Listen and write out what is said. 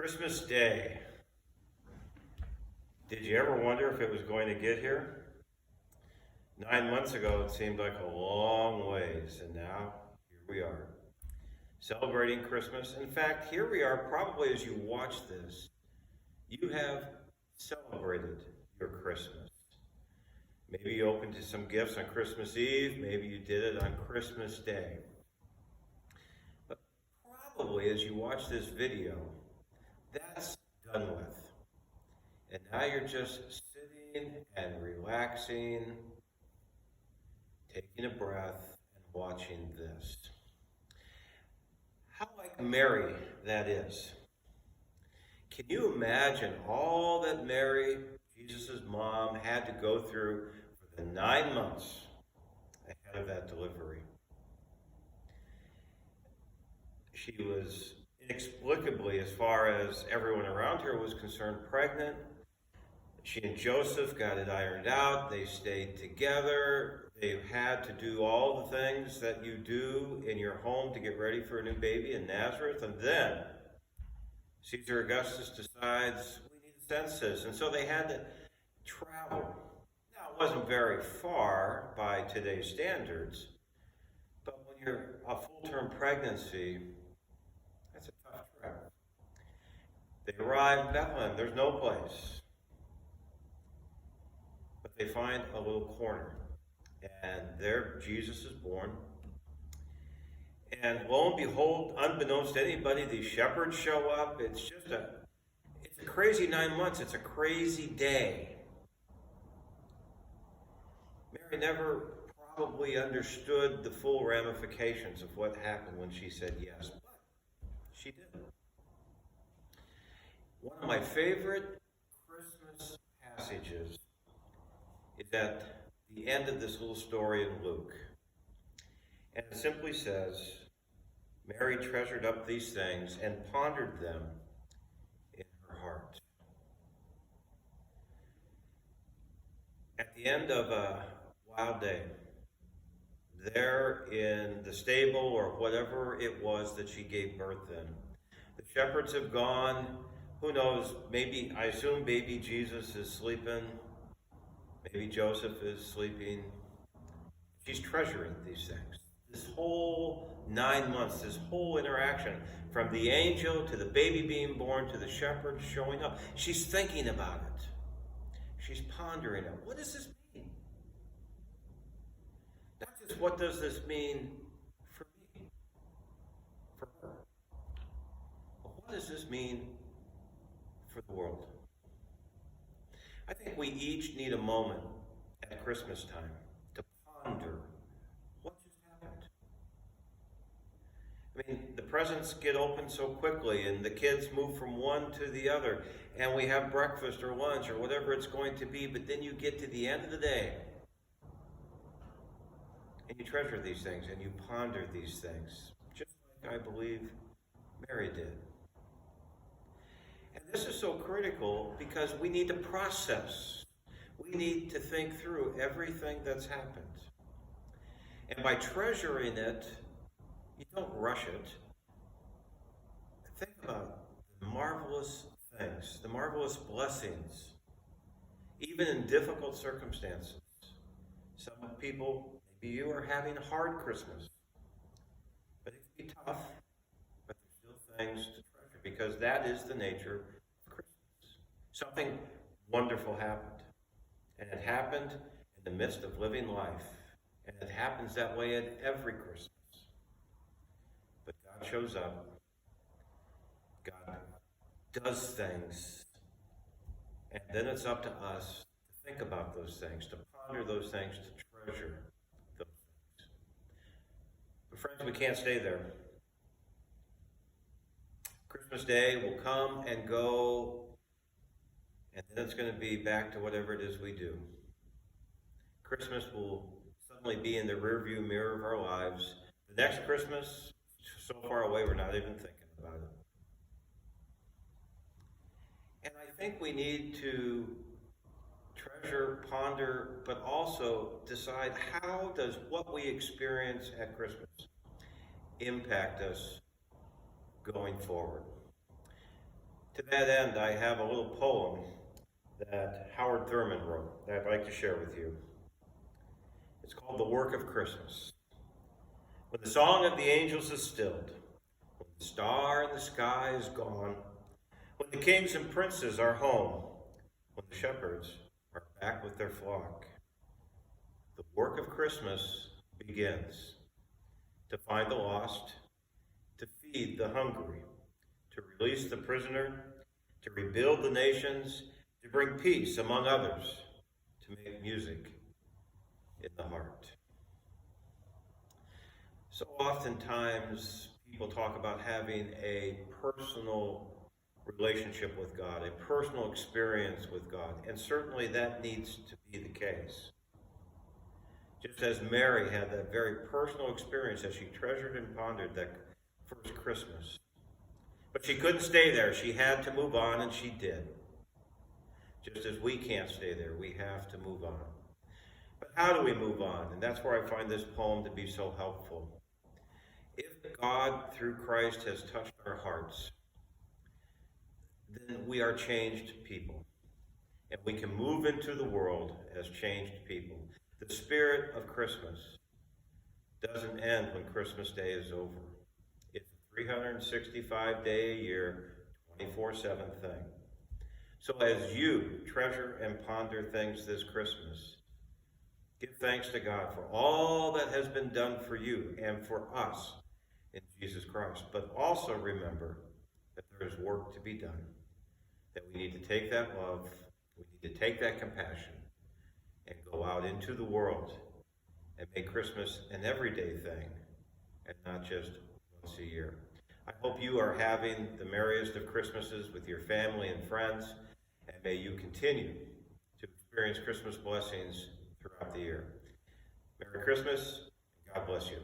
Christmas Day. Did you ever wonder if it was going to get here? 9 months ago, it seemed like a long ways, and now here we are, celebrating Christmas. In fact, here we are, probably as you watch this, you have celebrated your Christmas. Maybe you opened some gifts on Christmas Eve, maybe you did it on Christmas Day. But probably as you watch this video, that's done with. And now you're just sitting and relaxing, taking a breath, and watching this. How like Mary that is. Can you imagine all that Mary, Jesus' mom, had to go through for the 9 months ahead of that delivery? She was inexplicably, as far as everyone around her was concerned, pregnant. She and Joseph got it ironed out. They stayed together. They had to do all the things that you do in your home to get ready for a new baby in Nazareth. And then Caesar Augustus decides we need a census. And so they had to travel. Now, it wasn't very far by today's standards, but when you're a full-term pregnancy, that's a tough trip. They arrive in Bethlehem. There's no place. But they find a little corner. And there Jesus is born. And lo and behold, unbeknownst to anybody, these shepherds show up. It's a crazy 9 months. It's a crazy day. Mary never probably understood the full ramifications of what happened when she said yes, but she did. One of my favorite Christmas passages is at the end of this little story in Luke. And it simply says, Mary treasured up these things and pondered them in her heart. At the end of a wild day, there in the stable or whatever it was that she gave birth in, the shepherds have gone. Who knows, maybe, I assume baby Jesus is sleeping. Maybe Joseph is sleeping. She's treasuring these things. This whole 9 months, this whole interaction, from the angel to the baby being born to the shepherds showing up, she's thinking about it. She's pondering it. What does this mean? Not just what does this mean for me, for her, but what does this mean for the world? I think we each need a moment at Christmas time to ponder what just happened. I mean, the presents get opened so quickly and the kids move from one to the other and we have breakfast or lunch or whatever it's going to be, but then you get to the end of the day and you treasure these things and you ponder these things, just like I believe Mary did. And this is so critical because we need to process. We need to think through everything that's happened. And by treasuring it, you don't rush it. Think about the marvelous things, the marvelous blessings, even in difficult circumstances. Some people, maybe you are having a hard Christmas. But it can be tough, but there's still things to treasure because that is the nature of Christmas. Something wonderful happened. And it happened in the midst of living life. And it happens that way at every Christmas. But God shows up. God does things. And then it's up to us to think about those things, to ponder those things, to treasure those things. But friends, we can't stay there. Christmas Day will come and go, and then it's going to be back to whatever it is we do. Christmas will suddenly be in the rearview mirror of our lives. The next Christmas, so far away, we're not even thinking about it. And I think we need to treasure, ponder, but also decide how does what we experience at Christmas impact us going forward. To that end, I have a little poem that Howard Thurman wrote that I'd like to share with you. It's called The Work of Christmas. When the song of the angels is stilled, when the star in the sky is gone, when the kings and princes are home, when the shepherds are back with their flock, the work of Christmas begins. To find the lost, to feed the hungry, to release the prisoner, to rebuild the nations, to bring peace among others, to make music in the heart. So oftentimes people talk about having a personal relationship with God, a personal experience with God, and certainly that needs to be the case. Just as Mary had that very personal experience as she treasured and pondered that first Christmas. But she couldn't stay there. She had to move on, and she did. Just as we can't stay there, we have to move on. But how do we move on? And that's where I find this poem to be so helpful. If God, through Christ, has touched our hearts, then we are changed people. And we can move into the world as changed people. The spirit of Christmas doesn't end when Christmas Day is over. It's a 365-day-a-year, 24/7 thing. So as you treasure and ponder things this Christmas, give thanks to God for all that has been done for you and for us in Jesus Christ. But also remember that there is work to be done, that we need to take that love, we need to take that compassion, and go out into the world and make Christmas an everyday thing and not just once a year. I hope you are having the merriest of Christmases with your family and friends, and may you continue to experience Christmas blessings throughout the year. Merry Christmas, and God bless you.